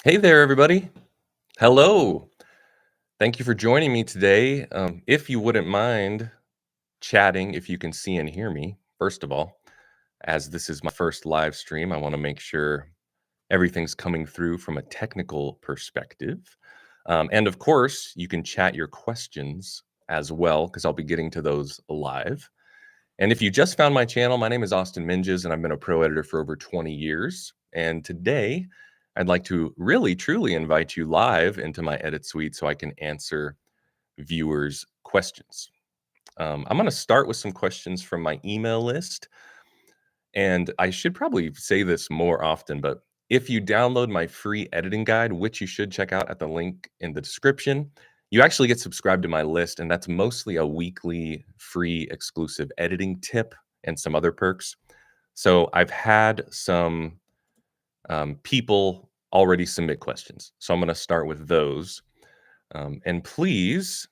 Hey there, everybody. Hello. Thank you for joining me today. If you wouldn't mind chatting, if you can see and hear me, first of all, as this is my first live stream, I want to make sure everything's coming through from a technical perspective. And of course, you can chat your questions as well, because I'll be getting to those live. And if you just found my channel, my name is Austen Menges, and I've been a pro editor for over 20 years. And today, I'd like to really, truly invite you live into my edit suite so I can answer viewers' questions. I'm going to start with some questions from my email list. And I should probably say this more often, but if you download my free editing guide, which you should check out at the link in the description, you actually get subscribed to my list. And that's mostly a weekly free exclusive editing tip and some other perks. So I've had some people already submit questions. So I'm going to start with those. And please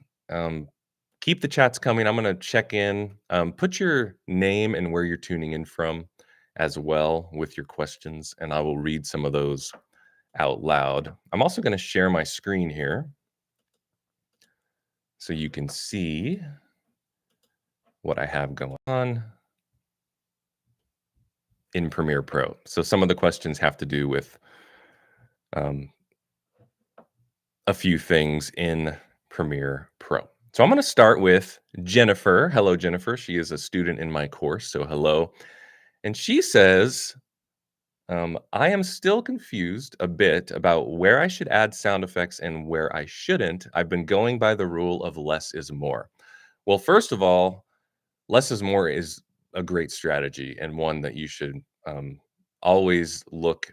keep the chats coming. I'm going to check in. Put your name and where you're tuning in from as well with your questions, and I will read some of those out loud. I'm also going to share my screen here so you can see what I have going on in Premiere Pro. So some of the questions have to do with a few things in Premiere Pro. So I'm going to start with Jennifer. Hello, Jennifer. She is a student in my course. So hello. And she says, I am still confused a bit about where I should add sound effects and where I shouldn't. I've been going by the rule of less is more. Well, first of all, less is more is a great strategy and one that you should always look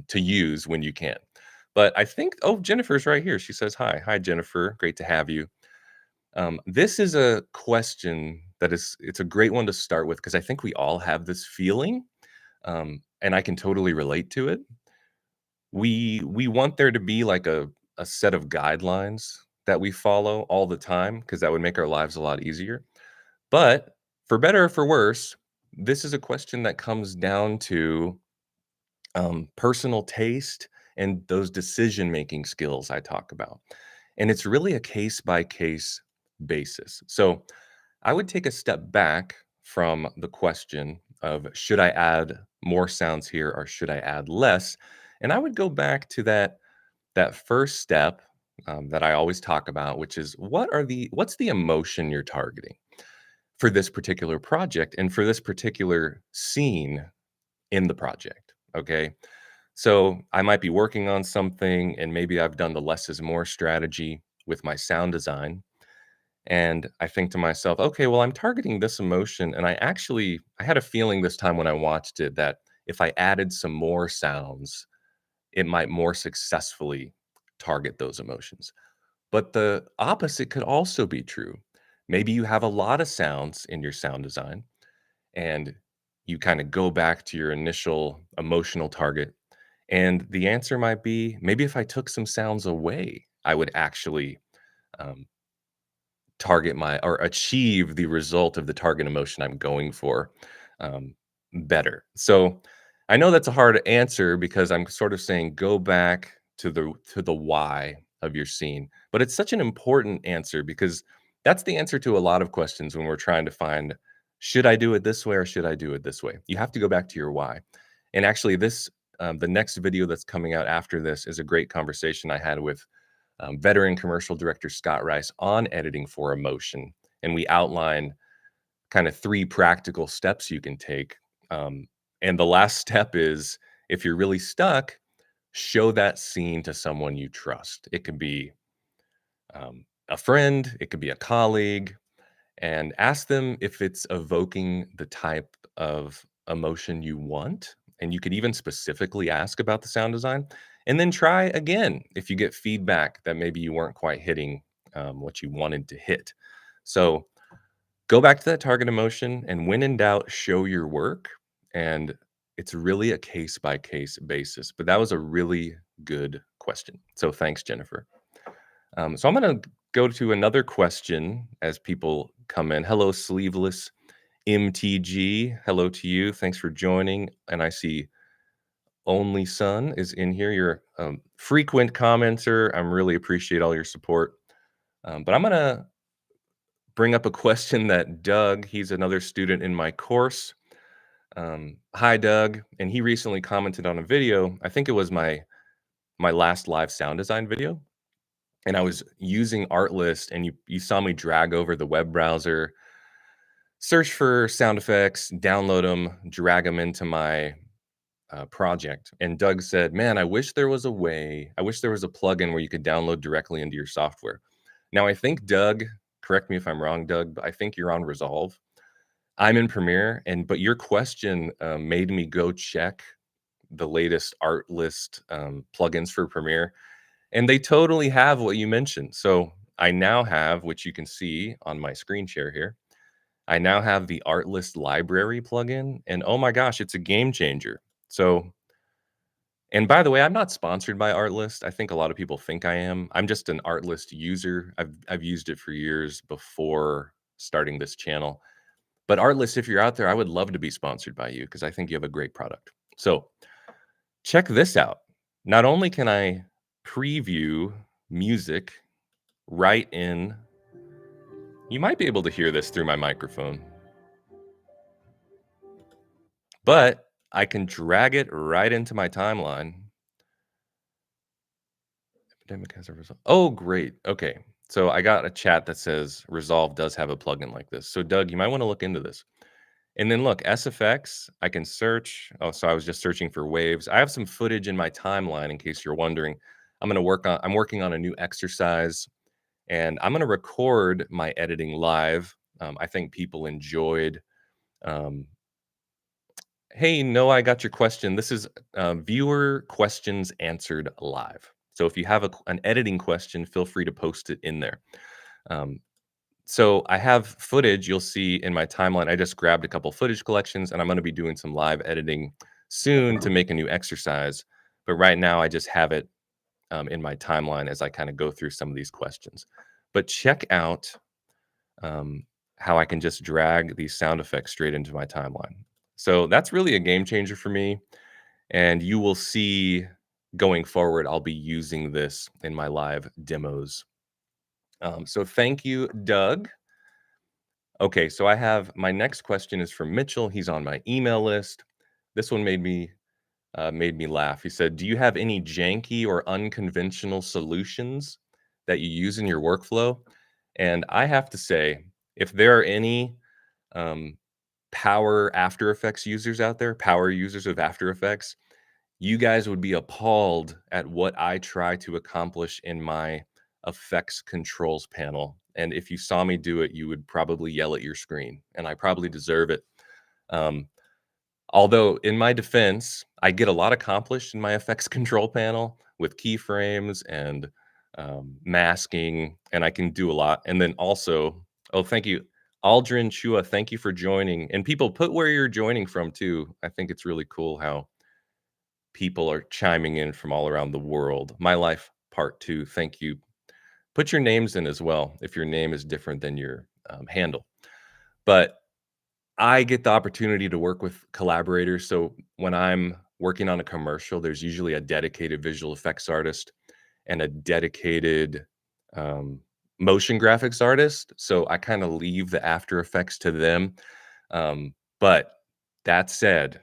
to use when you can. But I think, oh, Jennifer's right here. She says, hi. Hi, Jennifer. Great to have you. This is a question it's a great one to start with because I think we all have this feeling, and I can totally relate to it. We want there to be like a set of guidelines that we follow all the time because that would make our lives a lot easier. But for better or for worse, this is a question that comes down to personal taste and those decision making skills I talk about. And it's really a case by case basis. So I would take a step back from the question of should I add more sounds here or should I add less? And I would go back to that first step that I always talk about, which is what's the emotion you're targeting for this particular project and for this particular scene in the project. Okay. So I might be working on something and maybe I've done the less is more strategy with my sound design. And I think to myself, okay, well, I'm targeting this emotion. And I had a feeling this time when I watched it that if I added some more sounds, it might more successfully target those emotions. But the opposite could also be true. Maybe you have a lot of sounds in your sound design and you kind of go back to your initial emotional target. And the answer might be maybe if I took some sounds away, I would actually um, target my or achieve the result of the target emotion I'm going for um, better. So I know that's a hard answer because I'm sort of saying go back to the why of your scene, but it's such an important answer because that's the answer to a lot of questions when we're trying to find should I do it this way or should I do it this way? You have to go back to your why. And actually, the next video that's coming out after this is a great conversation I had with veteran commercial director Scott Rice on editing for emotion. And we outline kind of three practical steps you can take. And the last step is if you're really stuck, show that scene to someone you trust. It could be a friend, it could be a colleague, and ask them if it's evoking the type of emotion you want. And you could even specifically ask about the sound design. And then try again if you get feedback that maybe you weren't quite hitting what you wanted to hit. So go back to that target emotion. And when in doubt, show your work. And it's really a case by case basis. But that was a really good question. So thanks, Jennifer. So I'm going to go to another question as people come in. Hello, Sleeveless MTG. Hello to you. Thanks for joining. And I see only son is in here. You're a frequent commenter. I'm really appreciate all your support. But I'm gonna bring up a question that Doug, he's another student in my course. Hi, Doug. And he recently commented on a video. I think it was my last live sound design video. And I was using Artlist, and you saw me drag over the web browser, search for sound effects, download them, drag them into my project. And Doug said, "Man, I wish there was a way. I wish there was a plugin where you could download directly into your software." Now, I think Doug, correct me if I'm wrong, Doug, but I think you're on Resolve. I'm in Premiere, and but your question made me go check the latest Artlist plugins for Premiere, and they totally have what you mentioned. So I now have, which you can see on my screen share here, I now have the Artlist library plugin, and oh my gosh, it's a game changer. So, and by the way, I'm not sponsored by Artlist. I think a lot of people think I am. I'm just an Artlist user. I've used it for years before starting this channel. But Artlist, if you're out there, I would love to be sponsored by you because I think you have a great product. So check this out. Not only can I preview music right in, you might be able to hear this through my microphone, but I can drag it right into my timeline. Epidemic has a result. Oh, great. Okay. So I got a chat that says Resolve does have a plugin like this. So Doug, you might want to look into this. And then look, SFX, I can search. Oh, so I was just searching for waves. I have some footage in my timeline in case you're wondering. I'm working on a new exercise, and I'm going to record my editing live. I think people enjoyed. Um, hey, no, I got your question. This is viewer questions answered live. So if you have an editing question, feel free to post it in there. Um, so I have footage you'll see in my timeline. I just grabbed a couple footage collections, and I'm going to be doing some live editing soon to make a new exercise. But right now, I just have it in my timeline as I kind of go through some of these questions. But check out um, how I can just drag these sound effects straight into my timeline. So that's really a game changer for me. And you will see going forward, I'll be using this in my live demos. So thank you, Doug. Okay, so I have my next question is from Mitchell. He's on my email list. This one made me laugh. He said, "Do you have any janky or unconventional solutions that you use in your workflow?" And I have to say, if there are any um, power After Effects users out there, power users of After Effects, you guys would be appalled at what I try to accomplish in my effects controls panel. And if you saw me do it, you would probably yell at your screen, and I probably deserve it. Um, Although, in my defense, I get a lot accomplished in my effects control panel with keyframes and masking, and I can do a lot. And then also, oh, thank you, Aldrin Chua. Thank you for joining. And people, put where you're joining from too. I think it's really cool how people are chiming in from all around the world. My Life Part 2. Thank you. Put your names in as well if your name is different than your handle. But I get the opportunity to work with collaborators. So when I'm working on a commercial, there's usually a dedicated visual effects artist and a dedicated um, motion graphics artist. So I kind of leave the After Effects to them. But that said,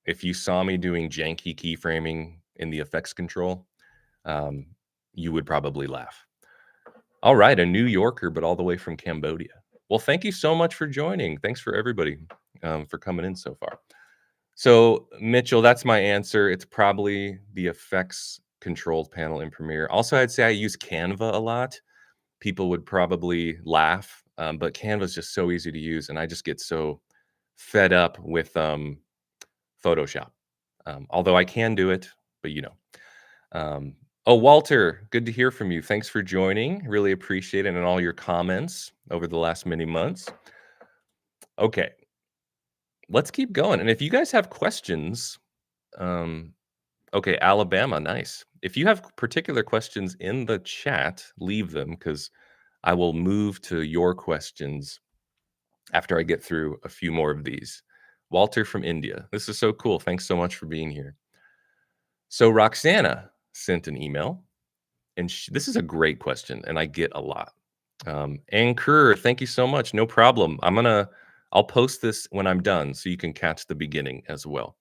if you saw me doing janky keyframing in the effects control, um, you would probably laugh. All right, a New Yorker, but all the way from Cambodia. Well, thank you so much for joining. Thanks for everybody for coming in so far. So, Mitchell, that's my answer. It's probably the effects controls panel in Premiere. Also, I'd say I use Canva a lot. People would probably laugh, but Canva is just so easy to use, and I just get so fed up with Photoshop. Although I can do it, but you know. Um, oh, Walter, good to hear from you. Thanks for joining. Really appreciate it and all your comments over the last many months. Okay, let's keep going. And if you guys have questions, um, okay, Alabama, nice. If you have particular questions in the chat, leave them because I will move to your questions after I get through a few more of these. Walter from India. This is so cool. Thanks so much for being here. So Roxana sent an email, and this is a great question, and I get a lot. Anchor, thank you so much. No problem. I'll post this when I'm done so you can catch the beginning as well.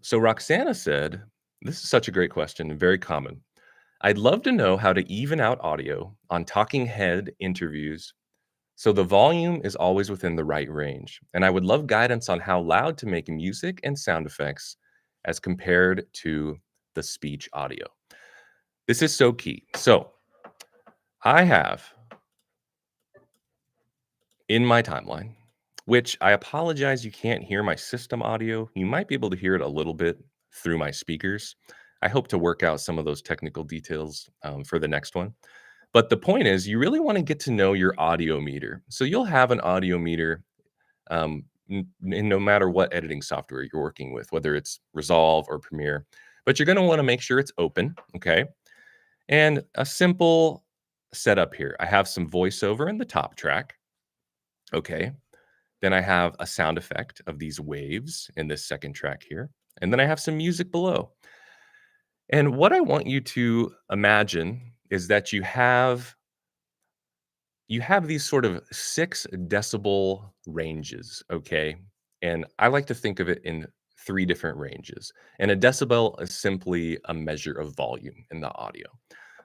So Roxana said, this is such a great question and very common. I'd love to know how to even out audio on talking head interviews so the volume is always within the right range. And I would love guidance on how loud to make music and sound effects as compared to the speech audio. This is so key. So I have in my timeline, which I apologize you can't hear my system audio. You might be able to hear it a little bit through my speakers. I hope to work out some of those technical details for the next one. But the point is, you really want to get to know your audio meter. So you'll have an audio meter in no matter what editing software you're working with, whether it's Resolve or Premiere. But you're going to want to make sure it's open, okay? And a simple setup here. I have some voiceover in the top track, okay? Then I have a sound effect of these waves in this second track here. And then I have some music below. And what I want you to imagine is that you have these sort of 6 decibel ranges, okay? And I like to think of it in 3 different ranges. And a decibel is simply a measure of volume in the audio.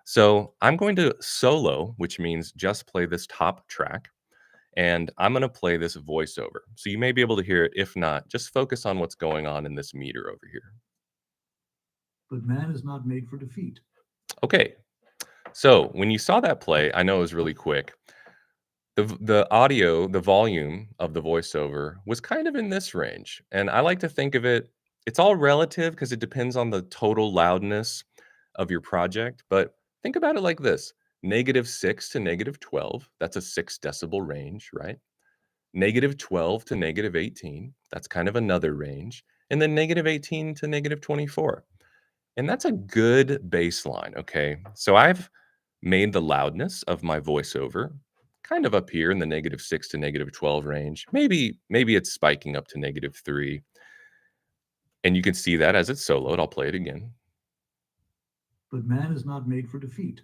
So I'm going to solo, which means just play this top track, and I'm going to play this voiceover. So you may be able to hear it. If not, just focus on what's going on in this meter over here. But man is not made for defeat. Okay. So when you saw that play, I know it was really quick. The audio, the volume of the voiceover was kind of in this range, and I like to think of it's all relative because it depends on the total loudness of your project, but think about it like this: -6 to -12, that's a 6 decibel range, right? -12 to -18, that's kind of another range, and then -18 to -24. And that's a good baseline, okay? So I've made the loudness of my voiceover kind of up here in the -6 to -12 range. Maybe it's spiking up to -3. And you can see that as it's soloed. I'll play it again. But man is not made for defeat.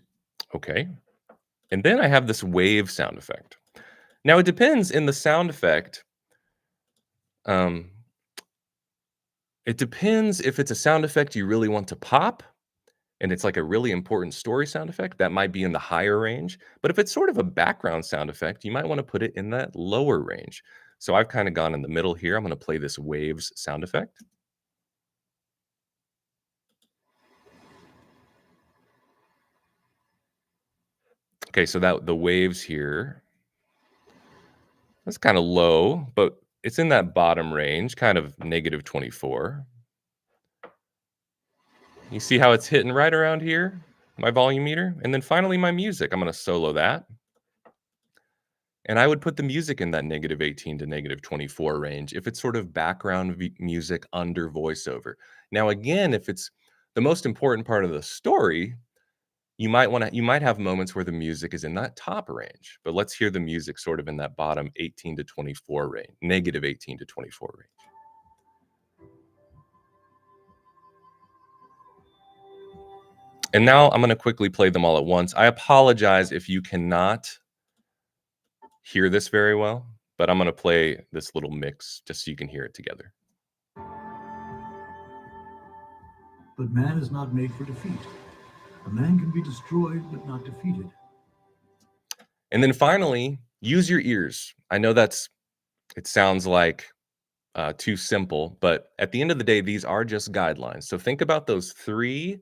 Okay. And then I have this wave sound effect. Now it depends in the sound effect. Um, it depends if it's a sound effect you really want to pop and it's like a really important story sound effect, that might be in the higher range. But if it's sort of a background sound effect, you might want to put it in that lower range. So I've kind of gone in the middle here. I'm going to play this waves sound effect. Okay, so that the waves here, that's kind of low, but it's in that bottom range, kind of -24. You see how it's hitting right around here, my volume meter? And then finally my music, I'm going to solo that. And I would put the music in that -18 to -24 range if it's sort of background music under voiceover. Now, again, if it's the most important part of the story, you might have moments where the music is in that top range. But let's hear the music sort of in that bottom 18 to 24 range, -18 to 24 range. And now I'm going to quickly play them all at once. I apologize if you cannot hear this very well, but I'm going to play this little mix just so you can hear it together. But man is not made for defeat. A man can be destroyed, but not defeated. And then finally, use your ears. I know it sounds like too simple, but at the end of the day, these are just guidelines. So think about those 3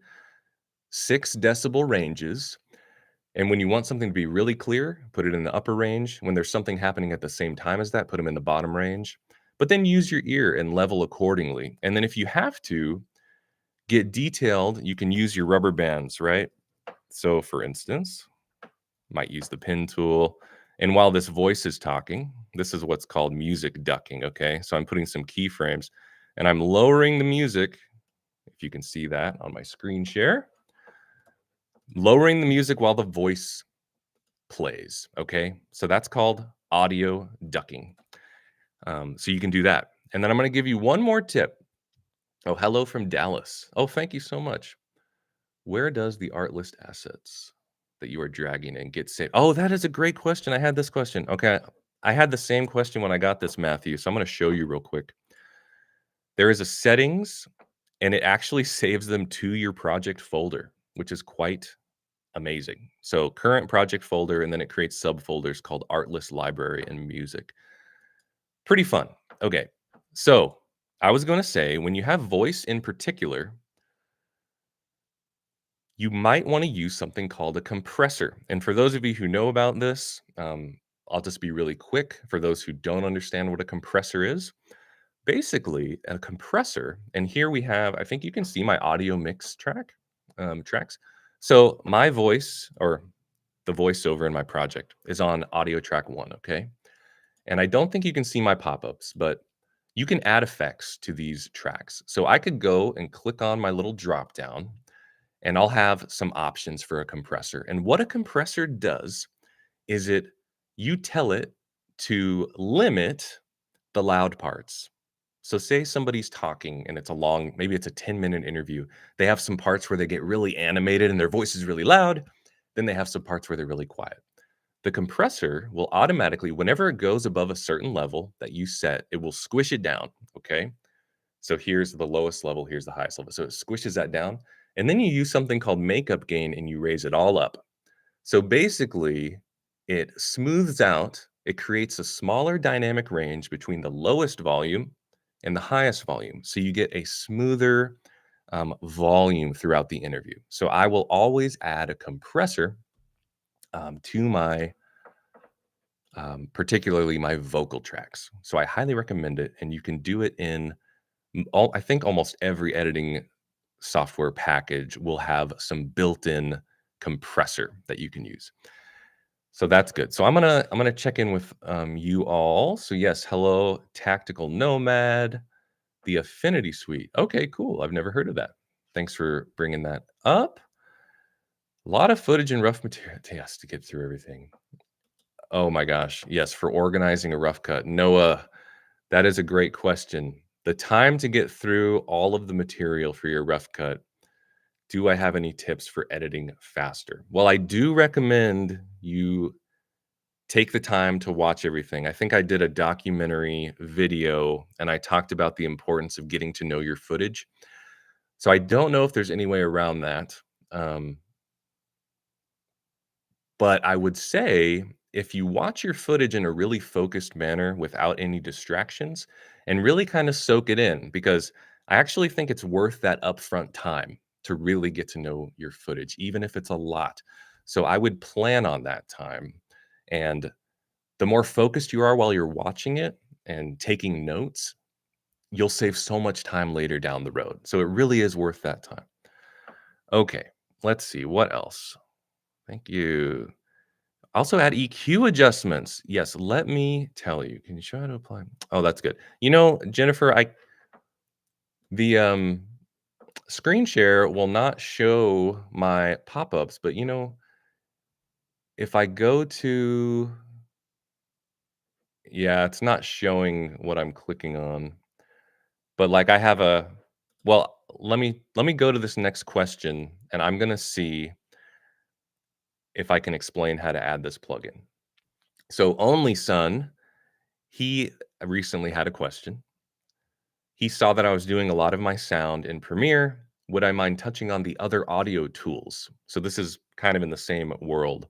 6 decibel ranges. And when you want something to be really clear, put it in the upper range. When there's something happening at the same time as that, put them in the bottom range. But then use your ear and level accordingly. And then if you have to get detailed, you can use your rubber bands, right? So for instance, might use the pen tool. And while this voice is talking, this is what's called music ducking, okay? So I'm putting some keyframes and I'm lowering the music, if you can see that on my screen share, lowering the music while the voice plays, okay? So that's called audio ducking. So you can do that. And then I'm gonna give you one more tip. Oh, hello from Dallas. Oh, thank you so much. Where does the Artlist assets that you are dragging in get saved? Oh, that is a great question. I had this question. Okay. I had the same question when I got this, Matthew. So I'm going to show you real quick. There is a settings and it actually saves them to your project folder, which is quite amazing. So current project folder, and then it creates subfolders called Artlist Library and Music. Pretty fun. Okay. So I was going to say, when you have voice in particular, you might want to use something called a compressor. And for those of you who know about this, I'll just be really quick. For those who don't understand what a compressor is, basically a compressor, and here we have, I think you can see my audio mix tracks. So my voice, or the voiceover in my project, is on audio track 1, okay? And I don't think you can see my pop-ups, but you can add effects to these tracks. So I could go and click on my little drop down and I'll have some options for a compressor. And what a compressor does is you tell it to limit the loud parts. So say somebody's talking and it's a long, maybe it's a 10-minute interview. They have some parts where they get really animated and their voice is really loud. Then they have some parts where they're really quiet. The compressor will automatically, whenever it goes above a certain level that you set, it will squish it down. Okay. So here's the lowest level, here's the highest level. So it squishes that down. And then you use something called makeup gain and you raise it all up. So basically, it smooths out, it creates a smaller dynamic range between the lowest volume and the highest volume. So you get a smoother volume throughout the interview. So I will always add a compressor to my particularly my vocal tracks. So I highly recommend it, and you can do it in I think almost every editing software package will have some built-in compressor that you can use. So that's good. So I'm gonna check in with you all. So yes, hello, Tactical Nomad, the Affinity Suite. Okay, cool. I've never heard of that. Thanks for bringing that up. A lot of footage and rough material. Yes, to get through everything. Oh my gosh. Yes, for organizing a rough cut. Noah, that is a great question. The time to get through all of the material for your rough cut. Do I have any tips for editing faster? Well, I do recommend you take the time to watch everything. I think I did a documentary video and I talked about the importance of getting to know your footage. So I don't know if there's any way around that. Um, But I would say if you watch your footage in a really focused manner without any distractions and really kind of soak it in, because I actually think it's worth that upfront time to really get to know your footage, even if it's a lot. So I would plan on that time. And the more focused you are while you're watching it and taking notes, you'll save so much time later down the road. So it really is worth that time. Okay, let's see what else. Thank you. Also add EQ adjustments. Yes, let me tell you. Can you show how to apply? Oh, that's good. You know, Jennifer, the screen share will not show my pop-ups, but if I go to, yeah, it's not showing what I'm clicking on. But like I have well, let me go to this next question and I'm going to see if I can explain how to add this plugin. So Only Son, he recently had a question. He saw that I was doing a lot of my sound in Premiere. Would I mind touching on the other audio tools? So this is kind of in the same world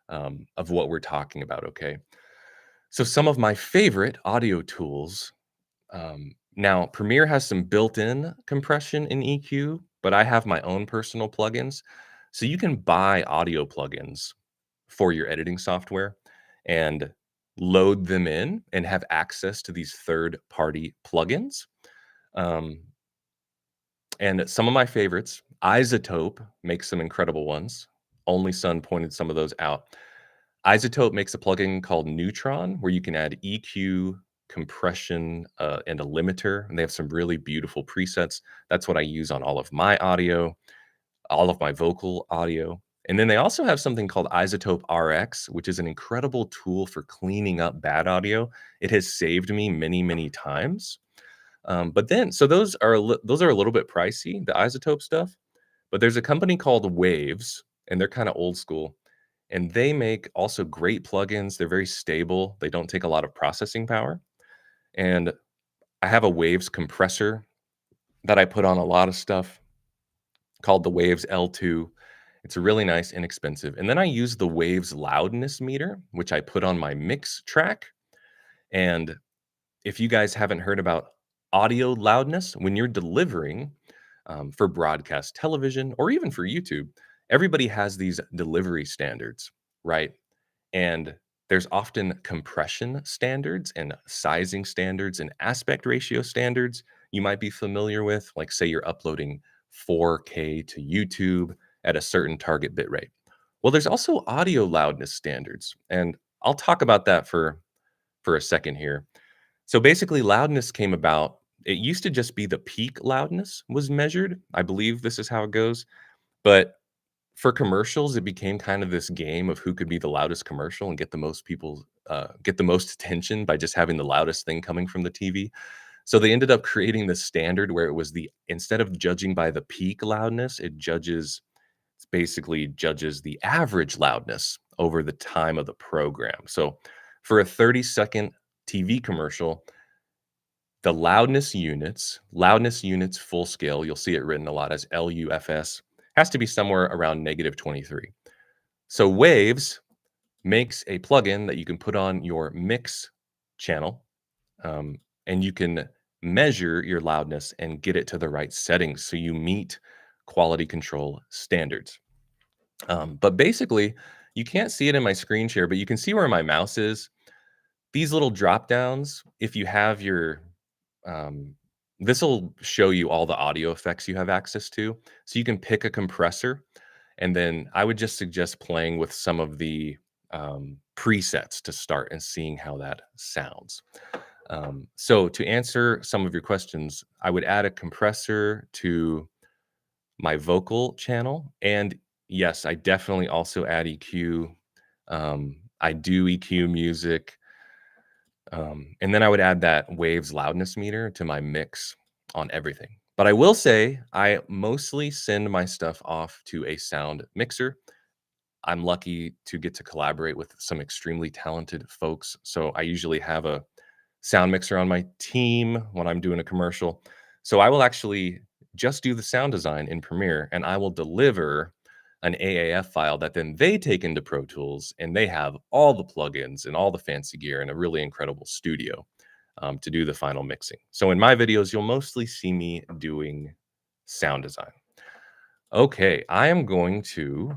of what we're talking about, okay? So some of my favorite audio tools. Now, Premiere has some built-in compression in EQ, but I have my own personal plugins. So you can buy audio plugins for your editing software and load them in and have access to these third-party plugins. Um, and some of my favorites, Isotope makes some incredible ones. Only Sun pointed some of those out. Isotope makes a plugin called Neutron where you can add EQ, compression, and a limiter. And they have some really beautiful presets. That's what I use on all of my audio, all of my vocal audio. And then they also have something called Isotope RX, which is an incredible tool for cleaning up bad audio. It has saved me many, many times. But then, so those are a little bit pricey, the isotope stuff. But there's a company called Waves, and they're kind of old school, and they make also great plugins. They're very stable. They don't take a lot of processing power. And I have a Waves compressor that I put on a lot of stuff called the Waves L2. It's really nice, inexpensive. And then I use the Waves loudness meter, which I put on my mix track. And if you guys haven't heard about audio loudness, when you're delivering for broadcast television or even for YouTube, everybody has these delivery standards, right? And there's often compression standards and sizing standards and aspect ratio standards you might be familiar with. Like, say you're uploading 4K to YouTube at a certain target bit rate. Well, there's also audio loudness standards. And I'll talk about that for a second here. So basically, loudness came about. It used to just be the peak loudness was measured. I believe this is how it goes. But for commercials, it became kind of this game of who could be the loudest commercial and get the most people, get the most attention by just having the loudest thing coming from the TV. So they ended up creating this standard where it was instead of judging by the peak loudness, it basically judges the average loudness over the time of the program. So for a 30-second TV commercial, the loudness units full scale, you'll see it written a lot as LUFS, has to be somewhere around -23. So Waves makes a plugin that you can put on your mix channel, and you can measure your loudness and get it to the right settings so you meet quality control standards. But basically, you can't see it in my screen share, but you can see where my mouse is. These little drop downs, if you have your this will show you all the audio effects you have access to. So you can pick a compressor, and then I would just suggest playing with some of the presets to start and seeing how that sounds. So to answer some of your questions, I would add a compressor to my vocal channel. And yes, I definitely also add EQ. I do EQ music. And then I would add that Waves loudness meter to my mix on everything. But I will say I mostly send my stuff off to a sound mixer. I'm lucky to get to collaborate with some extremely talented folks. So I usually have a sound mixer on my team when I'm doing a commercial. So I will actually just do the sound design in Premiere, and I will deliver an AAF file that then they take into Pro Tools, and they have all the plugins and all the fancy gear and a really incredible studio to do the final mixing. So in my videos, you'll mostly see me doing sound design. Okay, I am going to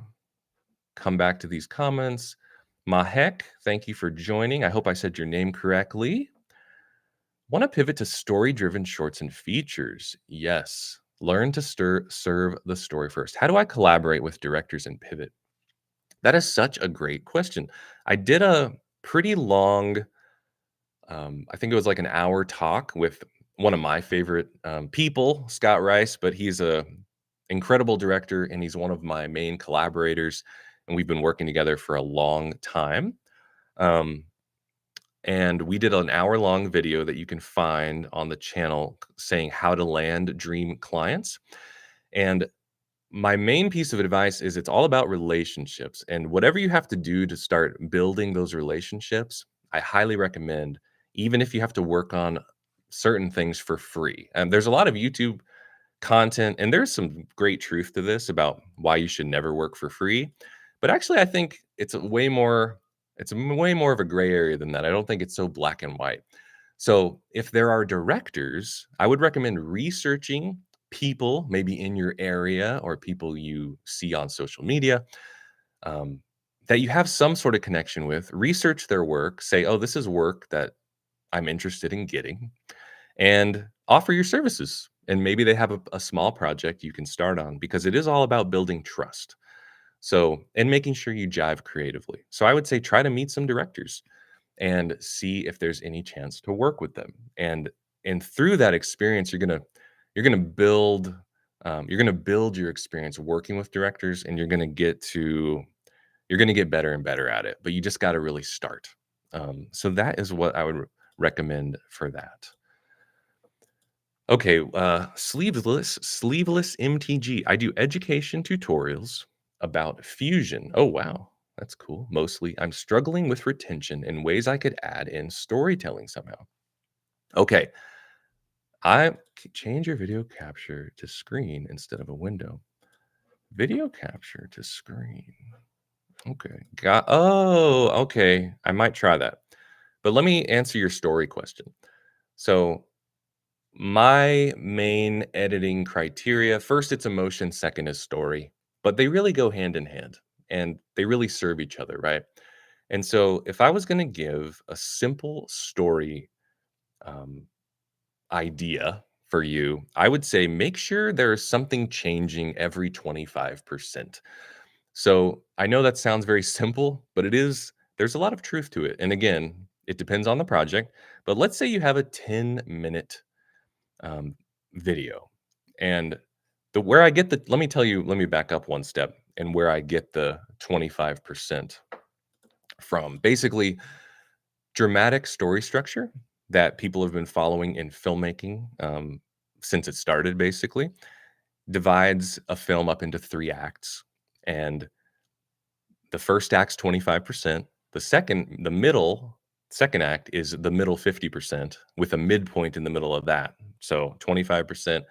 come back to these comments. Mahek, thank you for joining. I hope I said your name correctly. Want to pivot to story-driven shorts and features? Yes. Learn to serve the story first. How do I collaborate with directors and pivot? That is such a great question. I did a pretty long, I think it was like an hour talk with one of my favorite people, Scott Rice, but he's a incredible director and he's one of my main collaborators, and we've been working together for a long time. Um, and we did an hour-long video that you can find on the channel saying how to land dream clients. And my main piece of advice is it's all about relationships. And whatever you have to do to start building those relationships, I highly recommend, even if you have to work on certain things for free. And there's a lot of YouTube content, and there's some great truth to this about why you should never work for free. But actually, I think it's way more of a gray area than that. I don't think it's so black and white. So if there are directors, I would recommend researching people maybe in your area or people you see on social media um, that you have some sort of connection with. Research their work, say, oh, this is work that I'm interested in getting, and offer your services. And maybe they have a small project you can start on, because it is all about building trust. So, and making sure you jive creatively. So I would say try to meet some directors and see if there's any chance to work with them. And through that experience, you're gonna build your experience working with directors, and you're gonna get better and better at it. But you just got to really start. So that is what I would recommend for that. Okay, sleeveless MTG. I do education tutorials about fusion. Oh wow, that's cool. Mostly, I'm struggling with retention and ways I could add in storytelling somehow. Okay, change your video capture to screen instead of a window. Video capture to screen. Okay, okay. I might try that. But let me answer your story question. So my main editing criteria, first it's emotion, second is story, but they really go hand in hand and they really serve each other, right? And so if I was going to give a simple story um, idea for you, I would say make sure there's something changing every 25%. So I know that sounds very simple, but there's a lot of truth to it. And again, it depends on the project, but let's say you have a 10-minute um, video. And let me tell you, let me back up one step and where I get the 25% from. Basically, dramatic story structure that people have been following in filmmaking since it started, basically, divides a film up into three acts. And the first act's 25%. The middle second act is the middle 50% with a midpoint in the middle of that. So 25%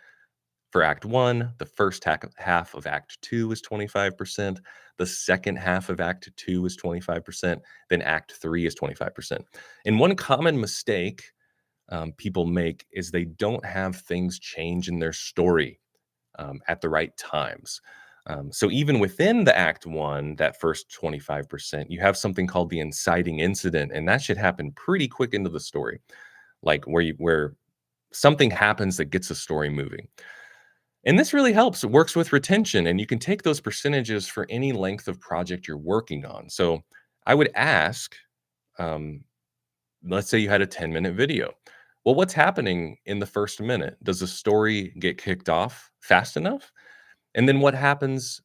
for act 1, the first half of act 2 is 25%, the second half of act 2 is 25%, then act 3 is 25%. And one common mistake people make is they don't have things change in their story at the right times. So even within the act 1, that first 25%, you have something called the inciting incident, and that should happen pretty quick into the story, like where something happens that gets the story moving. And this really helps. It works with retention, and you can take those percentages for any length of project you're working on. So I would ask, um, let's say you had a 10-minute video. Well, what's happening in the first minute? Does the story get kicked off fast enough? And then what happens,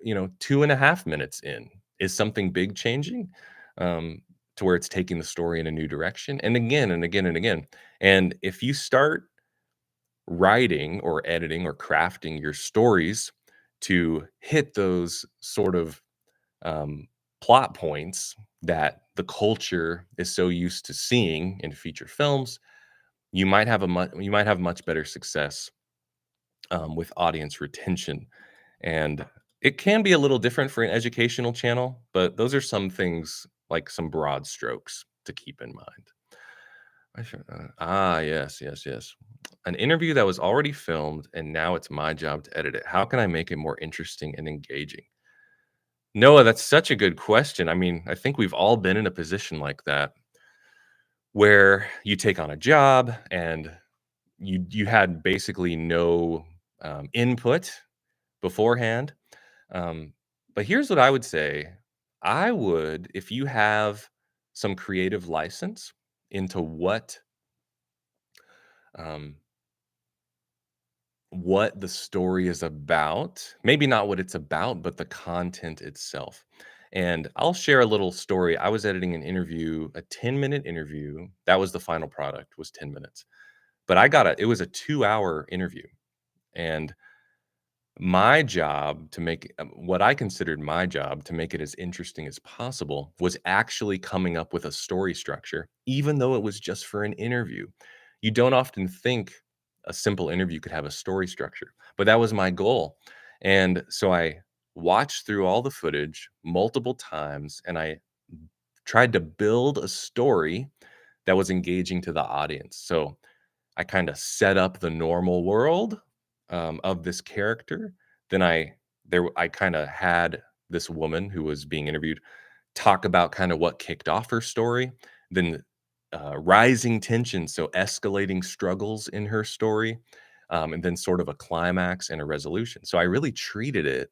2.5 minutes in? Is something big changing to where it's taking the story in a new direction? And again and again and again. And if you start writing or editing or crafting your stories to hit those sort of um, plot points that the culture is so used to seeing in feature films, you might have much better success with audience retention. And it can be a little different for an educational channel, but those are some things like some broad strokes to keep in mind. Yes, yes, yes. An interview that was already filmed and now it's my job to edit it. How can I make it more interesting and engaging? Noah, that's such a good question. I mean, I think we've all been in a position like that where you take on a job and you had basically no input beforehand. Um, but here's what I would say. I would, if you have some creative license into um, what the story is about, maybe not what it's about, but the content itself. And I'll share a little story. I was editing an interview, a 10-minute interview. That was the final product, was 10 minutes. But it was a 2-hour interview. And my job to make what I considered my job to make it as interesting as possible was actually coming up with a story structure, even though it was just for an interview. You don't often think a simple interview could have a story structure, but that was my goal. And so I watched through all the footage multiple times and I tried to build a story that was engaging to the audience. So I kind of set up the normal world of this character. Then I kind of had this woman who was being interviewed talk about kind of what kicked off her story, then rising tension, so escalating struggles in her story, and then sort of a climax and a resolution. So I really treated it.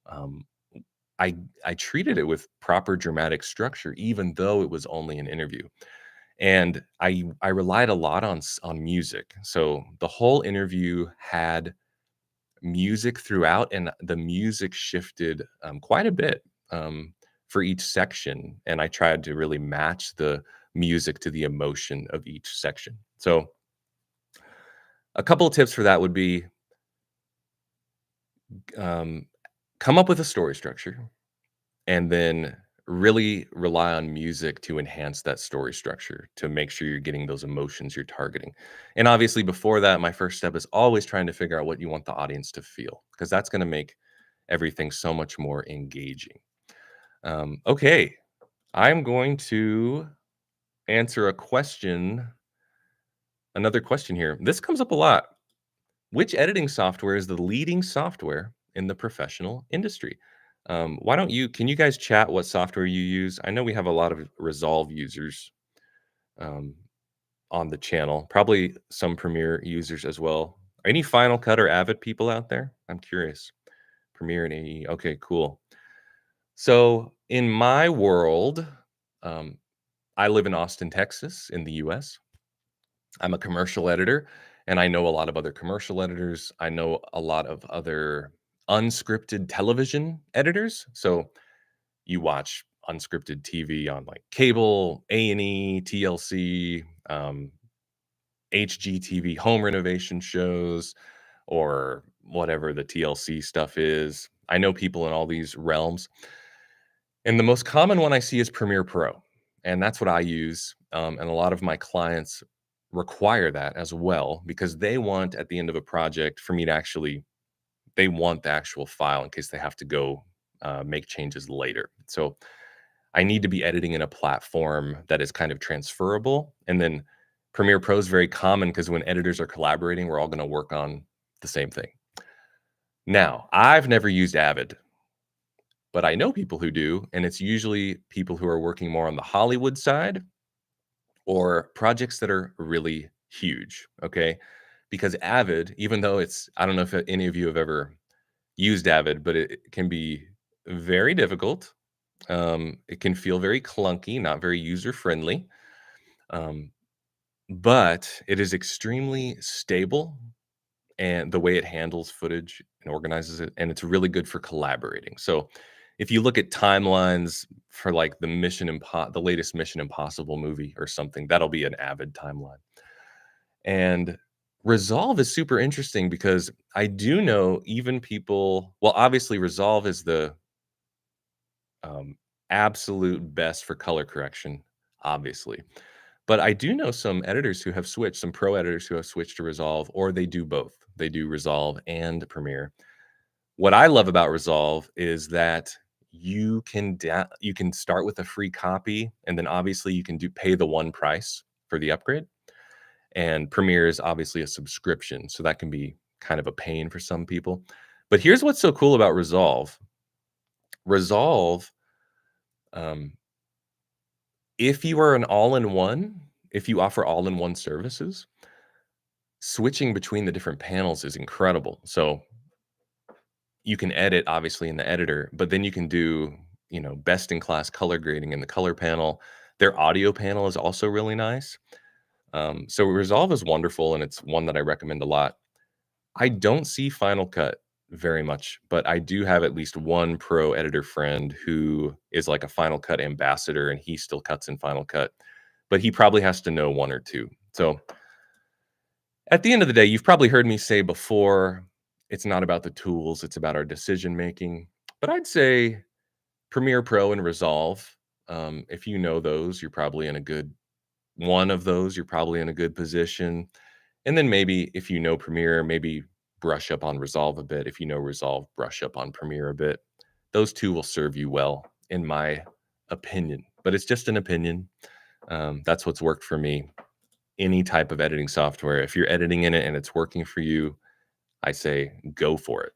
Um, I treated it with proper dramatic structure, even though it was only an interview. And I relied a lot on music. So the whole interview had music throughout, and the music shifted quite a bit for each section. And I tried to really match the music to the emotion of each section. So A couple of tips for that would be um, come up with a story structure and then really rely on music to enhance that story structure to make sure you're getting those emotions you're targeting. And obviously, before that, my first step is always trying to figure out what you want the audience to feel because that's going to make everything so much more engaging. Okay, I'm going to answer another question here. This comes up a lot. Which editing software is the leading software in the professional industry? Why don't you can you guys chat what software you use? I know we have a lot of Resolve users um, on the channel, probably some Premiere users as well. Any Final Cut or Avid people out there? I'm curious. Premiere and AE. Okay, cool. So in my world, um, I live in Austin, Texas, in the US. I'm a commercial editor, and I know a lot of other commercial editors. I know a lot of other unscripted television editors. So you watch unscripted TV on like cable, A&E, TLC, HGTV, home renovation shows, or whatever the TLC stuff is. I know people in all these realms. And the most common one I see is Premiere Pro, and that's what I use, and a lot of my clients require that as well because they want at the end of a project for me to actually they want the actual file in case they have to go, make changes later. So, I need to be editing in a platform that is kind of transferable, and then Premiere Pro is very common because when editors are collaborating, we're all gonna work on the same thing. Now, I've never used Avid. But I know people who do, and it's usually people who are working more on the Hollywood side or projects that are really huge, okay? Because Avid, even though it's I don't know if any of you have ever used Avid, but it can be very difficult. It can feel very clunky, not very user friendly. Um, but it is extremely stable and the way it handles footage and organizes it, and it's really good for collaborating. So, if you look at timelines for like the latest Mission Impossible movie or something, that'll be an Avid timeline. And Resolve is super interesting because I do know even people. Well, obviously, Resolve is the um, absolute best for color correction, obviously. But I do know some editors who have switched, some pro editors who have switched to Resolve, or they do both. They do Resolve and Premiere. What I love about Resolve is that you can start with a free copy, and then obviously you can do pay the one price for the upgrade. And Premiere is obviously a subscription, so that can be kind of a pain for some people. But here's what's so cool about Resolve. Resolve, um, if you are an all-in-one, if you offer all-in-one services, switching between the different panels is incredible. So you can edit obviously in the editor, but then you can do, best in class color grading in the color panel. Their audio panel is also really nice. So Resolve is wonderful and it's one that I recommend a lot. I don't see Final Cut very much, but I do have at least one pro editor friend who is like a Final Cut ambassador and he still cuts in Final Cut, but he probably has to know one or two. So at the end of the day, you've probably heard me say before, it's not about the tools, it's about our decision making. But I'd say Premiere Pro and Resolve, if you know those, you're probably in a good one of those, you're probably in a good position. And then maybe if you know Premiere, maybe brush up on Resolve a bit. If you know Resolve, brush up on Premiere a bit. Those two will serve you well, in my opinion. But it's just an opinion. That's what's worked for me. Any type of editing software, if you're editing in it and it's working for you, I say go for it.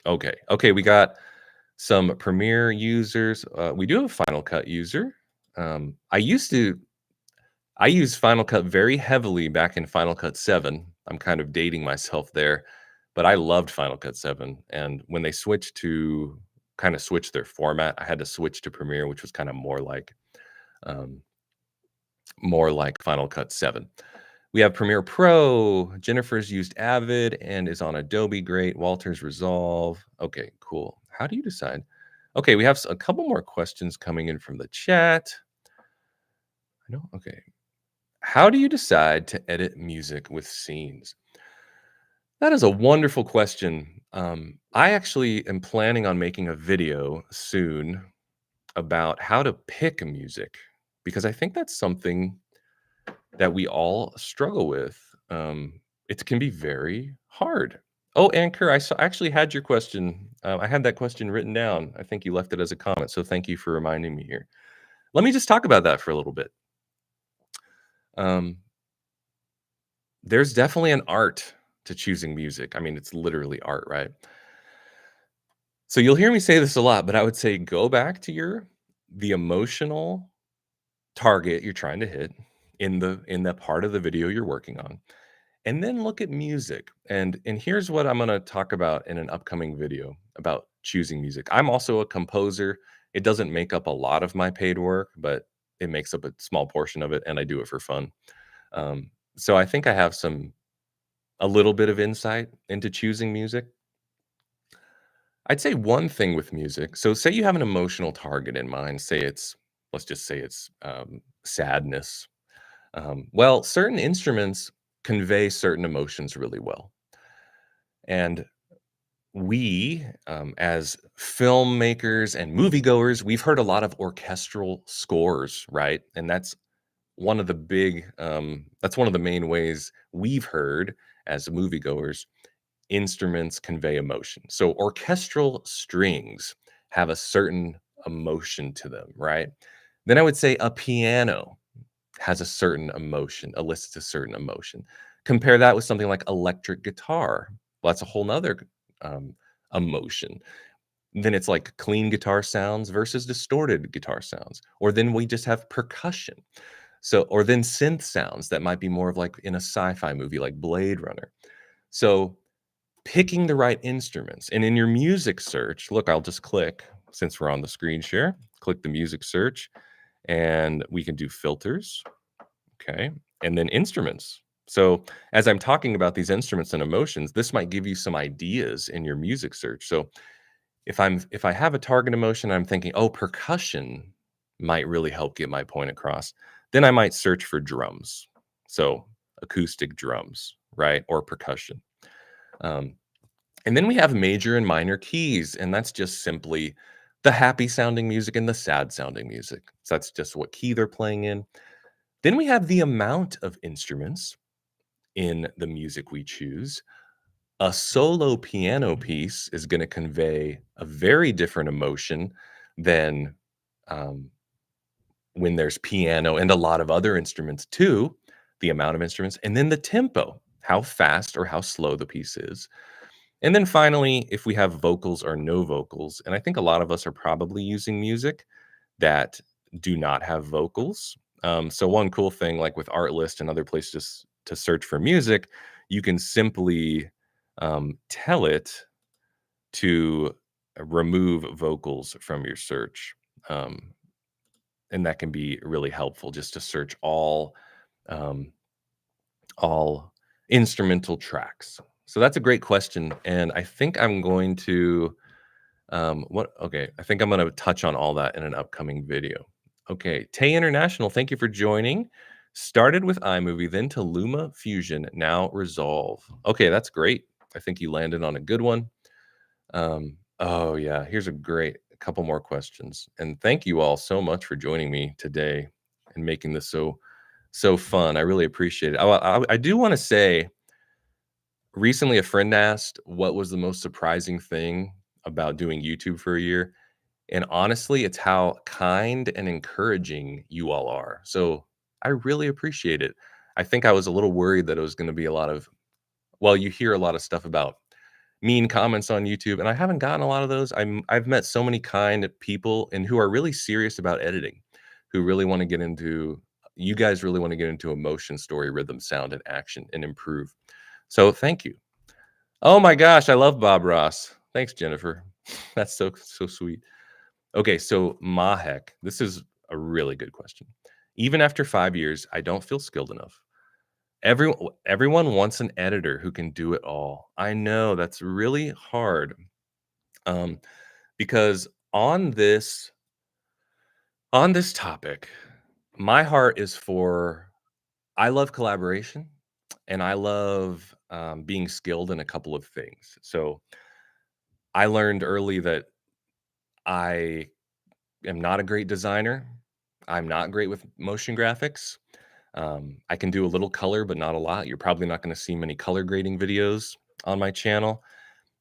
Okay. Okay. We got some Premiere users. We do have a Final Cut user. I use Final Cut very heavily back in Final Cut 7. I'm kind of dating myself there, but I loved Final Cut 7. And when they switched their format, I had to switch to Premiere, which was kind of um, more like Final Cut 7. We have Premiere Pro. Jennifer's used Avid and is on Adobe. Great. Walter's Resolve. Okay, cool. How do you decide? Okay, we have a couple more questions coming in from the chat. I know. Okay. How do you decide to edit music with scenes? That is a wonderful question. I actually am planning on making a video soon about how to pick music because I think that's something that we all struggle with. It can be very hard. Oh, Anchor, I actually had your question. I had that question written down. I think you left it as a comment. So thank you for reminding me here. Let me just talk about that for a little bit. Um, there's definitely an art to choosing music. I mean, it's literally art, right? So you'll hear me say this a lot, but I would say go back to the emotional target you're trying to hit in that part of the video you're working on. And then look at music. And here's what I'm going to talk about in an upcoming video about choosing music. I'm also a composer. It doesn't make up a lot of my paid work, but it makes up a small portion of it and I do it for fun. So I think I have a little bit of insight into choosing music. I'd say one thing with music. So, say you have an emotional target in mind. Let's just say it's sadness. Well, certain instruments convey certain emotions really well. And as filmmakers and moviegoers, we've heard a lot of orchestral scores, right? And that's one of the main ways we've heard as moviegoers instruments convey emotion. So orchestral strings have a certain emotion to them, right? Then I would say a piano has a certain emotion, elicits a certain emotion. Compare that with something like electric guitar. Well, that's a whole nother um, emotion. Then it's like clean guitar sounds versus distorted guitar sounds. Or then we just have percussion. Or then synth sounds that might be more of like in a sci-fi movie like Blade Runner. So picking the right instruments. And in your music search, look, I'll just click since we're on the screen share, click the music search, and we can do filters. Okay. And then instruments. So as I'm talking about these instruments and emotions, this might give you some ideas in your music search. So if I have a target emotion, I'm thinking, oh, percussion might really help get my point across. Then I might search for drums. So acoustic drums, right? Or percussion. Um, and then we have major and minor keys, and that's just simply the happy sounding music and the sad sounding music. So that's just what key they're playing in. Then we have the amount of instruments in the music we choose. A solo piano piece is going to convey a very different emotion than um, when there's piano and a lot of other instruments too, the amount of instruments, and then the tempo, how fast or how slow the piece is. And then finally, if we have vocals or no vocals, and I think a lot of us are probably using music that do not have vocals. So one cool thing, like with Artlist and other places to search for music, you can simply tell it to remove vocals from your search, and that can be really helpful just to search um, all instrumental tracks. So that's a great question, and I think I'm going to what okay, I think I'm gonna touch on all that in an upcoming video. Okay, Tay International, thank you for joining. Started with iMovie, then to Luma Fusion, now Resolve. Okay, that's great. I think you landed on a good one. Oh yeah, here's a couple more questions. And thank you all so much for joining me today and making this so fun. I really appreciate it. I do want to say recently a friend asked what was the most surprising thing about doing YouTube for a year. And honestly, it's how kind and encouraging you all are. So I really appreciate it. I think I was a little worried that it was going to be you hear a lot of stuff about mean comments on YouTube, and I haven't gotten a lot of those. I've met so many kind people and who are really serious about editing, who really want to get into you guys really want to get into emotion, story, rhythm, sound, and action and improve. So thank you. Oh my gosh, I love Bob Ross. Thanks, Jennifer. That's so sweet. Okay, so Mahek, this is a really good question. Even after 5 years, I don't feel skilled enough. Everyone wants an editor who can do it all. I know that's really hard, um, because on this topic, my heart is for I love collaboration, and I love being skilled in a couple of things. So I learned early that I am not a great designer. I'm not great with motion graphics. I can do a little color, but not a lot. You're probably not going to see many color grading videos on my channel.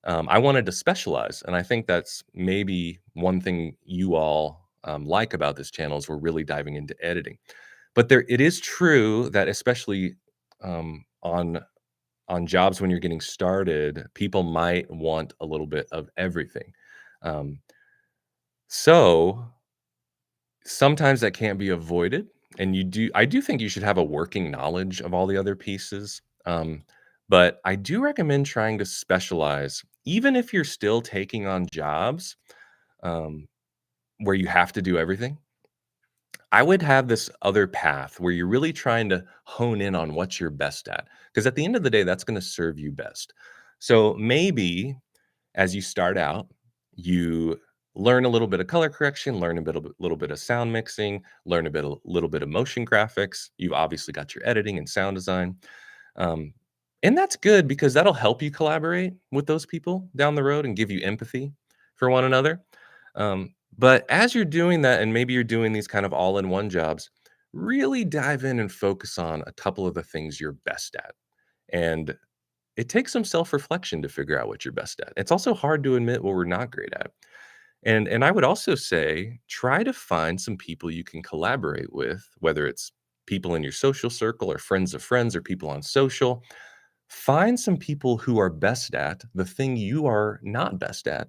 I wanted to specialize, and I think that's maybe one thing you all like about this channel is we're really diving into editing. But it is true that especially on jobs when you're getting started, people might want a little bit of everything. Um, so sometimes that can't be avoided, and I do think you should have a working knowledge of all the other pieces, but I do recommend trying to specialize, even if you're still taking on jobs, um, where you have to do everything. I would have this other path where you're really trying to hone in on what you're best at, because at the end of the day, that's gonna serve you best. So, maybe as you start out, you learn a little bit of color correction, learn a little bit of sound mixing, learn a little bit of motion graphics. You've obviously got your editing and sound design, um, and that's good because that'll help you collaborate with those people down the road and give you empathy for one another. But as you're doing that, and maybe you're doing these kind of all-in-one jobs, really dive in and focus on a couple of the things you're best at, and it takes some self-reflection to figure out what you're best at. It's also hard to admit what we're not great at. And I would also say try to find some people you can collaborate with, whether it's people in your social circle or friends of friends or people on social. Find some people who are best at the thing you are not best at,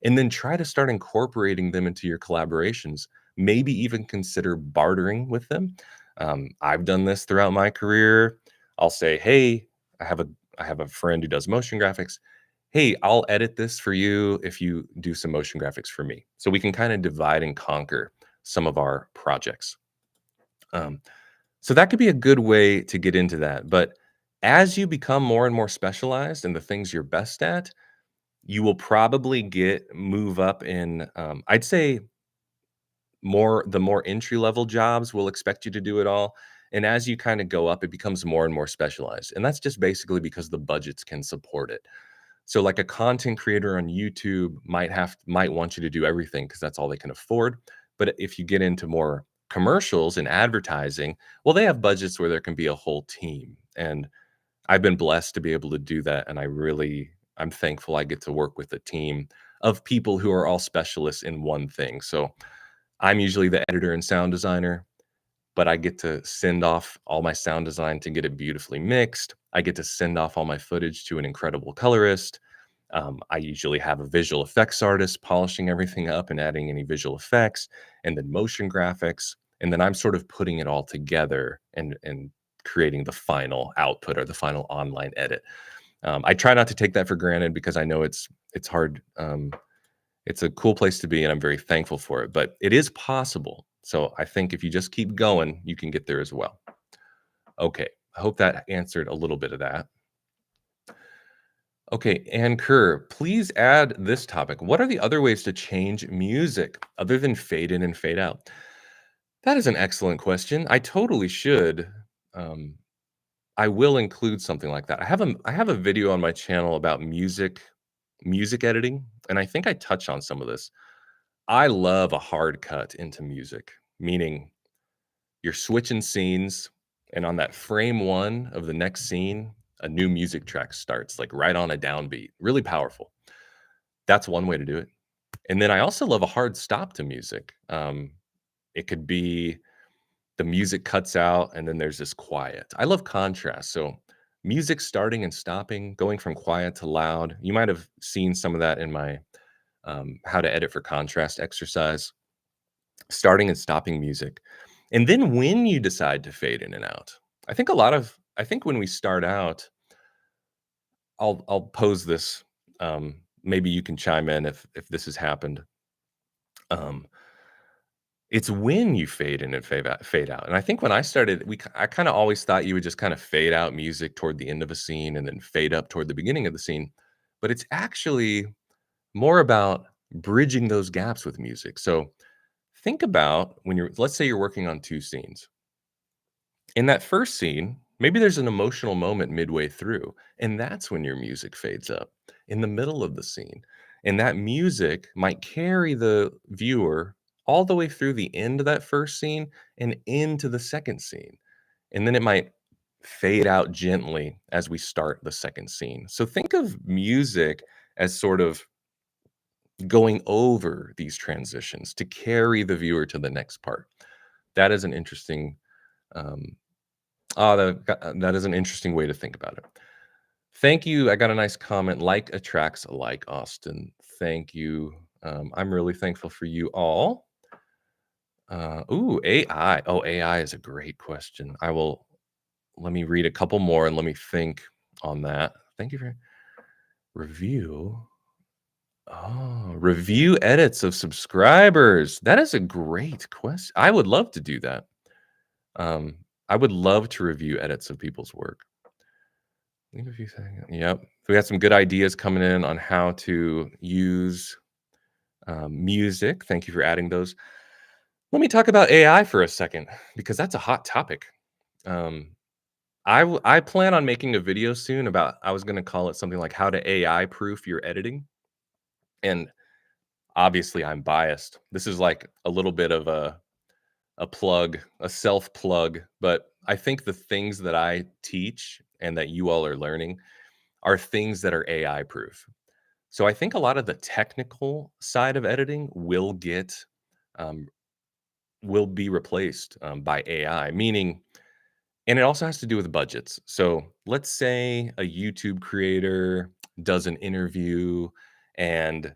and then try to start incorporating them into your collaborations. Maybe even consider bartering with them. I've done this throughout my career. I'll say, "Hey, I have a I have a friend who does motion graphics. Hey, I'll edit this for you if you do some motion graphics for me." So we can kind of divide and conquer some of our projects. Um, so that could be a good way to get into that. But as you become more and more specialized in the things you're best at, you will probably move up in, I'd say, the more entry level jobs will expect you to do it all. And as you kind of go up, it becomes more and more specialized. And that's just basically because the budgets can support it. So like a content creator on YouTube might want you to do everything because that's all they can afford. But if you get into more commercials and advertising, well, they have budgets where there can be a whole team. And I've been blessed to be able to do that. And I'm thankful I get to work with a team of people who are all specialists in one thing. So I'm usually the editor and sound designer, but I get to send off all my sound design to get it beautifully mixed. I get to send off all my footage to an incredible colorist. I usually have a visual effects artist polishing everything up and adding any visual effects, and then motion graphics. And then I'm sort of putting it all together and creating the final output or the final online edit. I try not to take that for granted because I know it's hard. It's a cool place to be, and I'm very thankful for it. But it is possible. So I think if you just keep going, you can get there as well. Okay, I hope that answered a little bit of that. Okay, Ann Kerr, please add this topic. What are the other ways to change music other than fade in and fade out? That is an excellent question. I totally should. Um, I will include something like that. I have a video on my channel about music editing, and I think I touch on some of this. I love a hard cut into music, meaning you're switching scenes, and on that frame one of the next scene, a new music track starts, like right on a downbeat, really powerful. That's one way to do it. And then I also love a hard stop to music. It could be the music cuts out and then there's this quiet. I love contrast. So music starting and stopping, going from quiet to loud. You might have seen some of that in my how to edit for contrast exercise, starting and stopping music. And then when you decide to fade in and out, I think when we start out, I'll pose this. Maybe you can chime in if this has happened. Um, it's when you fade in and fade out. And I think when I started, I kind of always thought you would just kind of fade out music toward the end of a scene and then fade up toward the beginning of the scene. But it's actually more about bridging those gaps with music. So think about let's say you're working on two scenes. In that first scene, Maybe there's an emotional moment midway through, and that's when your music fades up in the middle of the scene. And that music might carry the viewer all the way through the end of that first scene and into the second scene. And then it might fade out gently as we start the second scene. So think of music as sort of going over these transitions to carry the viewer to the next part. That is an interesting um, that is an interesting way to think about it. Thank you. I got a nice comment. Like attracts like, Austin. Thank you. I'm really thankful for you all. Ooh, AI. Oh, AI is a great question. Let me read a couple more and let me think on that. Thank you for review. Oh, review edits of subscribers. That is a great question. I would love to do that. Um, I would love to review edits of people's work. Leave a few seconds. Yep. We got some good ideas coming in on how to use music. Thank you for adding those. Let me talk about AI for a second because that's a hot topic. Um, I plan on making a video soon about. I was going to call it something like how to AI proof your editing, and obviously I'm biased. This is like a little bit of a plug, a self plug, but I think the things that I teach and that you all are learning are things that are AI proof. So I think a lot of the technical side of editing um, will be replaced by AI, meaning, and it also has to do with budgets. So let's say a YouTube creator does an interview and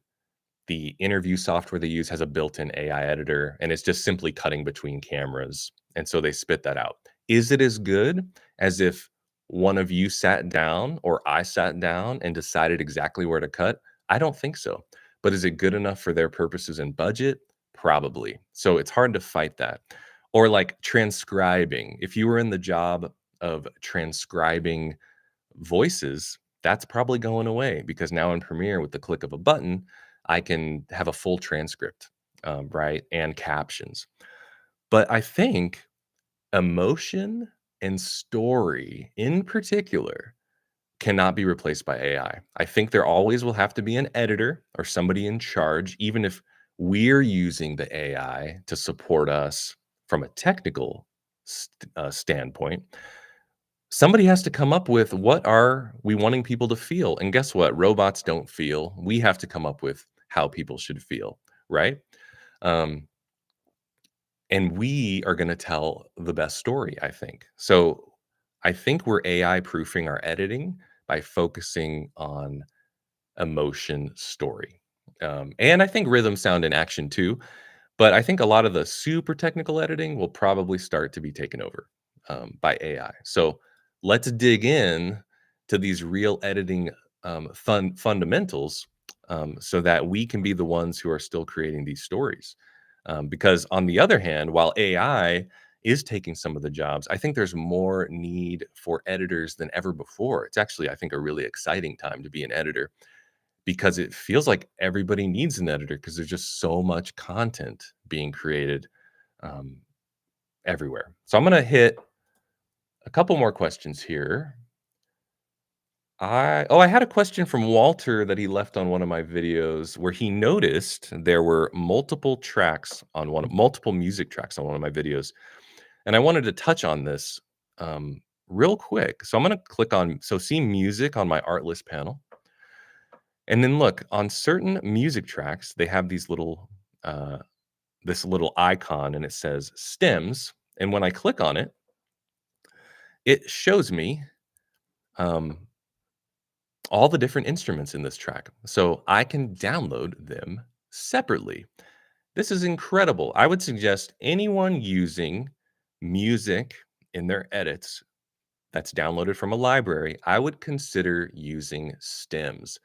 the interview software they use has a built-in AI editor, and it's just simply cutting between cameras, and so they spit that out. Is it as good as if one of you sat down or I sat down and decided exactly where to cut? I don't think so. But is it good enough for their purposes and budget? Probably. So it's hard to fight that. Or like transcribing. If you were in the job of transcribing voices, that's probably going away because now in Premiere, with the click of a button, I can have a full transcript, right? And captions. But I think emotion and story in particular cannot be replaced by AI. I think there always will have to be an editor or somebody in charge, even if we're using the AI to support us from a technical standpoint. Somebody has to come up with what are we wanting people to feel, and guess what? Robots don't feel. We have to come up with how people should feel, right? um, and we are going to tell the best story, I think. So I think we're AI proofing our editing by focusing on emotion, story, and I think rhythm, sound, and action too. But I think a lot of the super technical editing will probably start to be taken over by AI. So let's dig in to these real editing fundamentals, so that we can be the ones who are still creating these stories. Because on the other hand, while AI is taking some of the jobs, I think there's more need for editors than ever before. It's actually, I think, a really exciting time to be an editor because it feels like everybody needs an editor because there's just so much content being created um, everywhere. So I'm going to hit a couple more questions here. I had a question from Walter that he left on one of my videos where he noticed there were multiple music tracks on one of my videos, and I wanted to touch on this real quick. So I'm going to click on see music on my Artlist panel. And then look, on certain music tracks, they have uh, this little icon and it says stems. And when I click on it, it shows me um, all the different instruments in this track. So I can download them separately. This is incredible. I would suggest anyone using music in their edits that's downloaded from a library, I would consider using stems.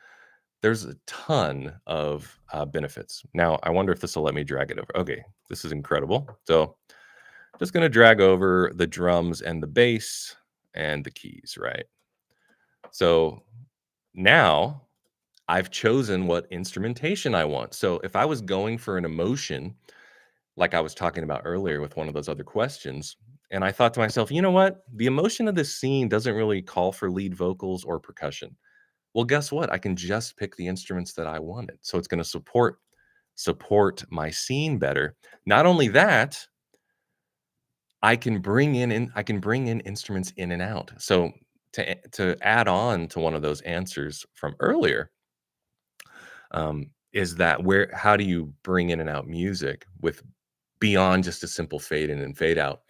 There's a ton of benefits. Now, I wonder if this will let me drag it over. Okay, this is incredible. So just going to drag over the drums and the bass and the keys, right? So now I've chosen what instrumentation I want. So if I was going for an emotion, like I was talking about earlier with one of those other questions, And I thought to myself, you know what? The emotion of this scene doesn't really call for lead vocals or percussion. Well, guess what? I can just pick the instruments that I wanted. So it's going to support my scene better. Not only that, I can bring in instruments in and out. So to add on to one of those answers from earlier, is that where how do you bring in and out music with beyond just a simple fade in and fade out?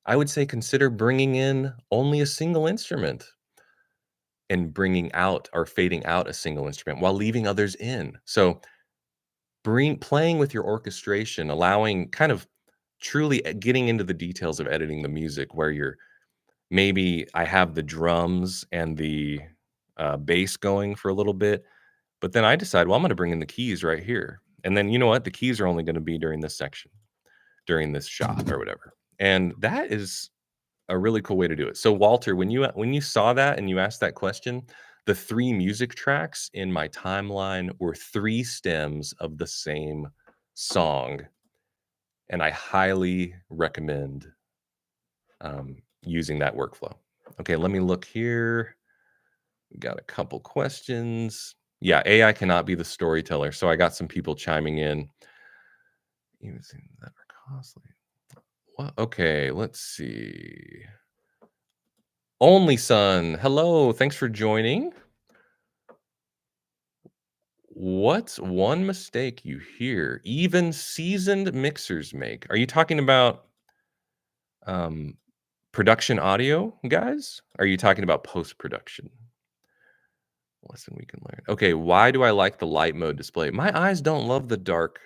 I would say consider bringing in only a single instrument and bringing out or fading out a single instrument while leaving others in. So bring playing with your orchestration, allowing kind of truly getting into the details of editing the music where you're maybe I have the drums and the bass going for a little bit, but then I decide, well, I'm going to bring in the keys right here. And then you know what? The keys are only going to be during this section, during this shot or whatever. And that is a really cool way to do it. So Walter, when you saw that and you asked that question, the 3 music tracks in my timeline were 3 stems of the same song, and I highly recommend using that workflow. Okay, let me look here. We got a couple questions. Yeah, AI cannot be the storyteller. So I got some people chiming in. Using that are costly. What? Okay, let's see. Only Son, hello. Thanks for joining. What's one mistake you hear even seasoned mixers make? Are you talking about um, production audio, guys? Are you talking about post production? Lesson we can learn. Okay, why do I like the light mode display? My eyes don't love the dark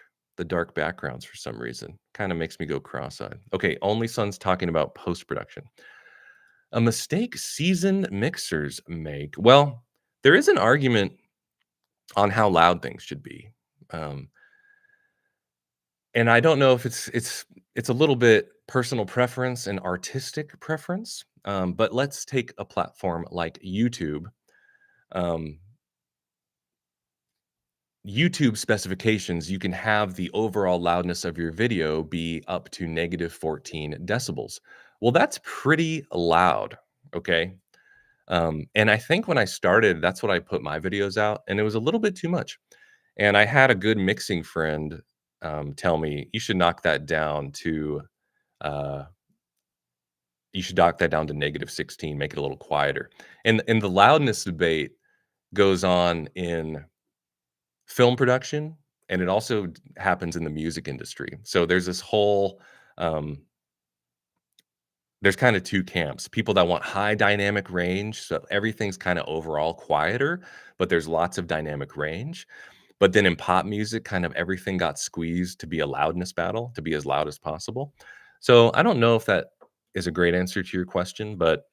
backgrounds for some reason. Kind of makes me go cross-eyed. Okay, Only Son's talking about post-production. A mistake seasoned mixers make. Well, there is an argument on how loud things should be. Um, and I don't know if it's a little bit personal preference and artistic preference. But let's take a platform like YouTube. Um, YouTube specifications, you can have the overall loudness of your video be up to negative 14 decibels. Well, that's pretty loud, okay? And I think when I started, that's what I put my videos out, and it was a little bit too much. And I had a good mixing friend tell me, uh, you should knock that down to negative 16, make it a little quieter. And the loudness debate goes on in film production, and it also happens in the music industry. So there's this whole um, there's kind of 2 camps. People that want high dynamic range, so everything's kind of overall quieter, but there's lots of dynamic range. But then in pop music, kind of everything got squeezed to be a loudness battle, to be as loud as possible. So I don't know if that is a great answer to your question, but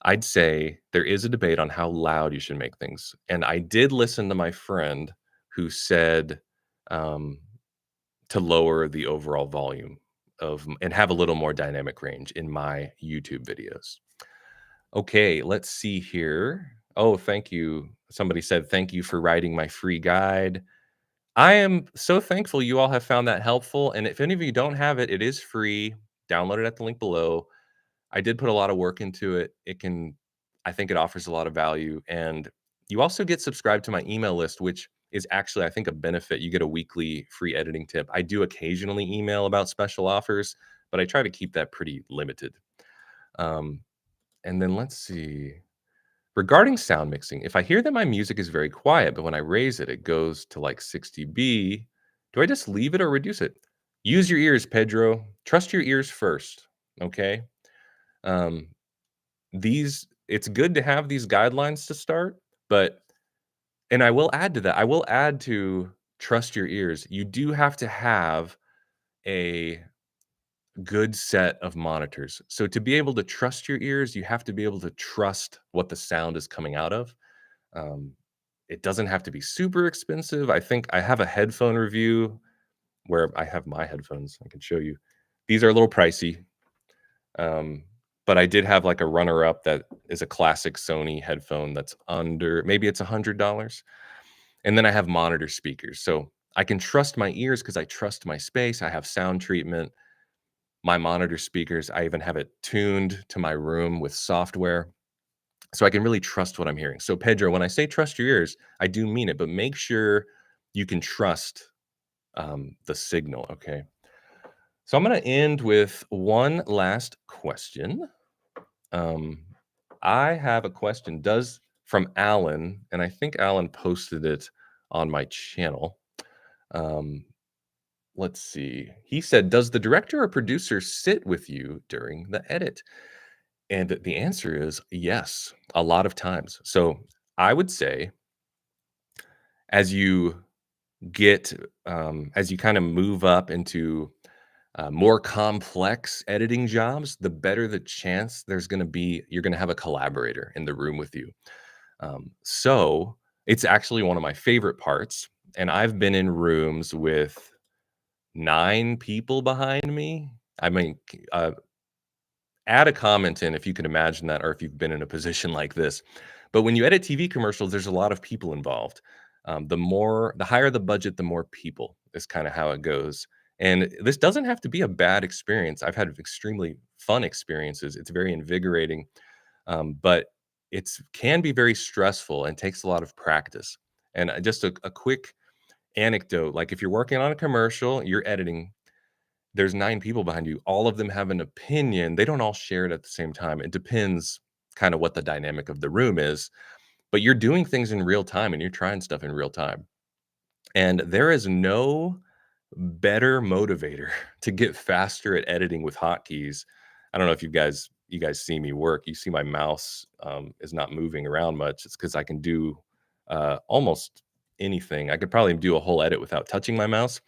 I'd say there is a debate on how loud you should make things. And I did listen to my friend who said um, to lower the overall volume of and have a little more dynamic range in my YouTube videos. Okay, let's see here. Oh, thank you. Somebody said, thank you for writing my free guide. I am so thankful you all have found that helpful. And if any of you don't have it, it is free. Download it at the link below. I did put a lot of work into it. I think it offers a lot of value. And you also get subscribed to my email list, which is actually, I think, a benefit. You get a weekly free editing tip. I do occasionally email about special offers, but I try to keep that pretty limited. Um, and then let's see. Regarding sound mixing, if I hear that my music is very quiet, but when I raise it, it goes to like 60 dB, do I just leave it or reduce it? Use your ears, Pedro. Trust your ears first. Okay. Um, these it's good to have these guidelines to start, but and I will add to that. I will add to trust your ears. You do have to have a good set of monitors. So to be able to trust your ears, you have to be able to trust what the sound is coming out of. Um, it doesn't have to be super expensive. I think I have a headphone review where I have my headphones. I can show you. These are a little pricey. But I did have like a runner up that is a classic Sony headphone that's under maybe it's $100. And then I have monitor speakers. So I can trust my ears because I trust my space. I have sound treatment. my monitor speakers. I even have it tuned to my room with software so I can really trust what I'm hearing. So, Pedro, when I say trust your ears, I do mean it, but make sure you can trust the signal. Okay. So, I'm going to end with one last question. Um, I have a question does from Alan, and I think Alan posted it on my channel. Um, let's see. He said, "Does the director or producer sit with you during the edit?" And the answer is yes, a lot of times. So I would say as you get, as you kind of move up into more complex editing jobs, the better the chance there's going to be you're going to have a collaborator in the room with you. So it's actually one of my favorite parts. And I've been in rooms with 9 people behind me. I mean, add a comment in if you can imagine that or if you've been in a position like this. But when you edit TV commercials, there's a lot of people involved. The higher the budget, the more people is kind of how it goes. And this doesn't have to be a bad experience. I've had extremely fun experiences. It's very invigorating, but it's can be very stressful and takes a lot of practice. And just a quick anecdote, like if you're working on a commercial, you're editing, there's 9 people behind you, all of them have an opinion, they don't all share it at the same time. It depends kind of what the dynamic of the room is, but you're doing things in real time and you're trying stuff in real time. And there is no better motivator to get faster at editing with hotkeys. I don't know if you guys see me work. You see my mouse is not moving around much. It's because I can do almost anything. I could probably do a whole edit without touching my mouse.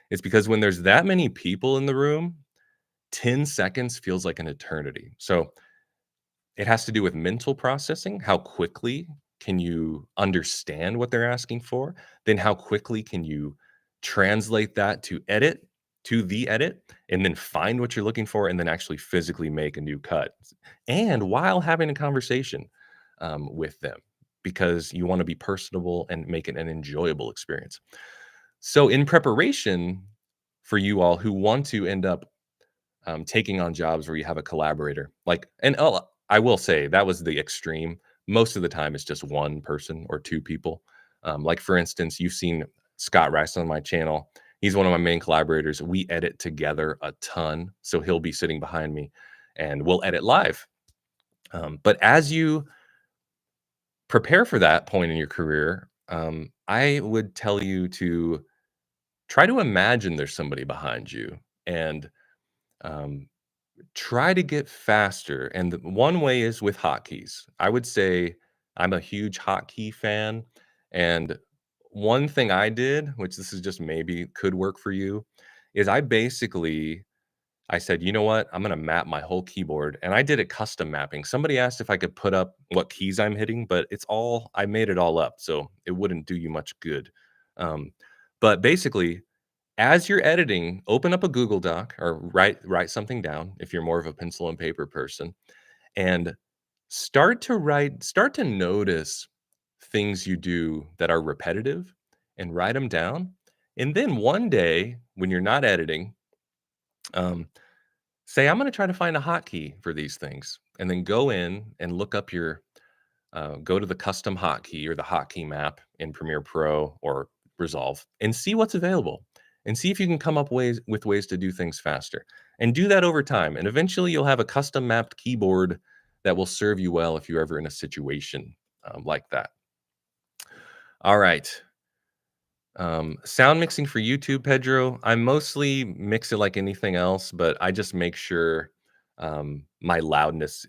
It's because when there's that many people in the room, 10 seconds feels like an eternity. So it has to do with mental processing. How quickly can you understand what they're asking for? Then how quickly can you translate that to the edit, and then find what you're looking for, and then actually physically make a new cut. And while having a conversation with them, because you want to be personable and make it an enjoyable experience. So, in preparation for you all who want to end up taking on jobs where you have a collaborator. Like, and oh, I will say that was the extreme. Most of the time, it's just one person or 2 people. Like, for instance, you've seen Scott Rice on my channel. He's one of my main collaborators. We edit together a ton. So he'll be sitting behind me and we'll edit live. But as you prepare for that point in your career, I would tell you to try to imagine there's somebody behind you and um, try to get faster, and one way is with hotkeys. I would say I'm a huge hotkey fan, and one thing I did, which this is just maybe could work for you, is I said, "You know what? I'm gonna map my whole keyboard," and I did it custom mapping. Somebody asked if I could put up what keys I'm hitting, but I made it all up, so it wouldn't do you much good. Um, but basically, as you're editing, open up a Google Doc or write something down if you're more of a pencil and paper person, and start to notice things you do that are repetitive and write them down. And then one day when you're not editing, um, say, I'm going to try to find a hotkey for these things, and then go in and look up go to the custom hotkey or the hotkey map in Premiere Pro or Resolve and see what's available and see if you can come up ways to do things faster, and do that over time. And eventually you'll have a custom mapped keyboard that will serve you well if you're ever in a situation like that. All right. Sound mixing for YouTube, Pedro. I mostly mix it like anything else, but I just make sure my loudness.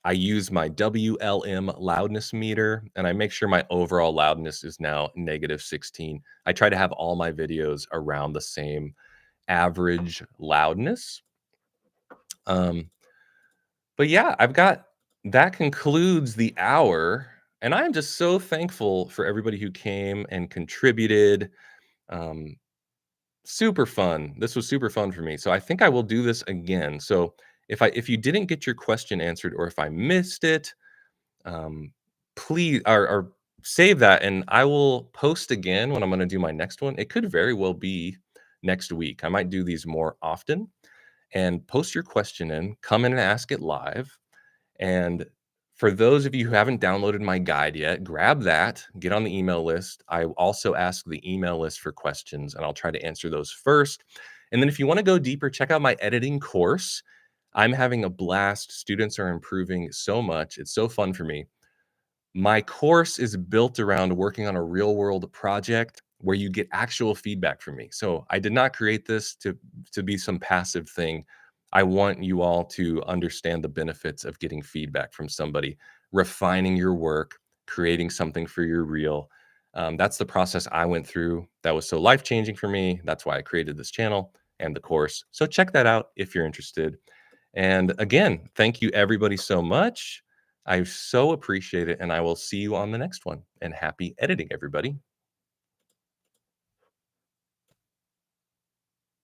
I use my WLM loudness meter, and I make sure my overall loudness is now -16. I try to have all my videos around the same average loudness. Um, but yeah, that concludes the hour, and I am just so thankful for everybody who came and contributed. Um, Super fun. This was super fun for me. So I think I will do this again. So if you didn't get your question answered, or if I missed it, um, please or save that, and I will post again when I'm going to do my next one. It could very well be next week. I might do these more often. and post your question in. Come in and ask it live. And for those of you who haven't downloaded my guide yet, grab that, get on the email list. I also ask the email list for questions, and I'll try to answer those first. And then if you want to go deeper, check out my editing course. I'm having a blast. Students are improving so much. It's so fun for me. My course is built around working on a real world project where you get actual feedback from me. So I did not create this to be some passive thing. I want you all to understand the benefits of getting feedback from somebody, refining your work, creating something for your reel. That's the process I went through. That was so life changing for me. That's why I created this channel and the course. So check that out if you're interested. And again, thank you everybody so much. I so appreciate it. And I will see you on the next one. And happy editing, everybody.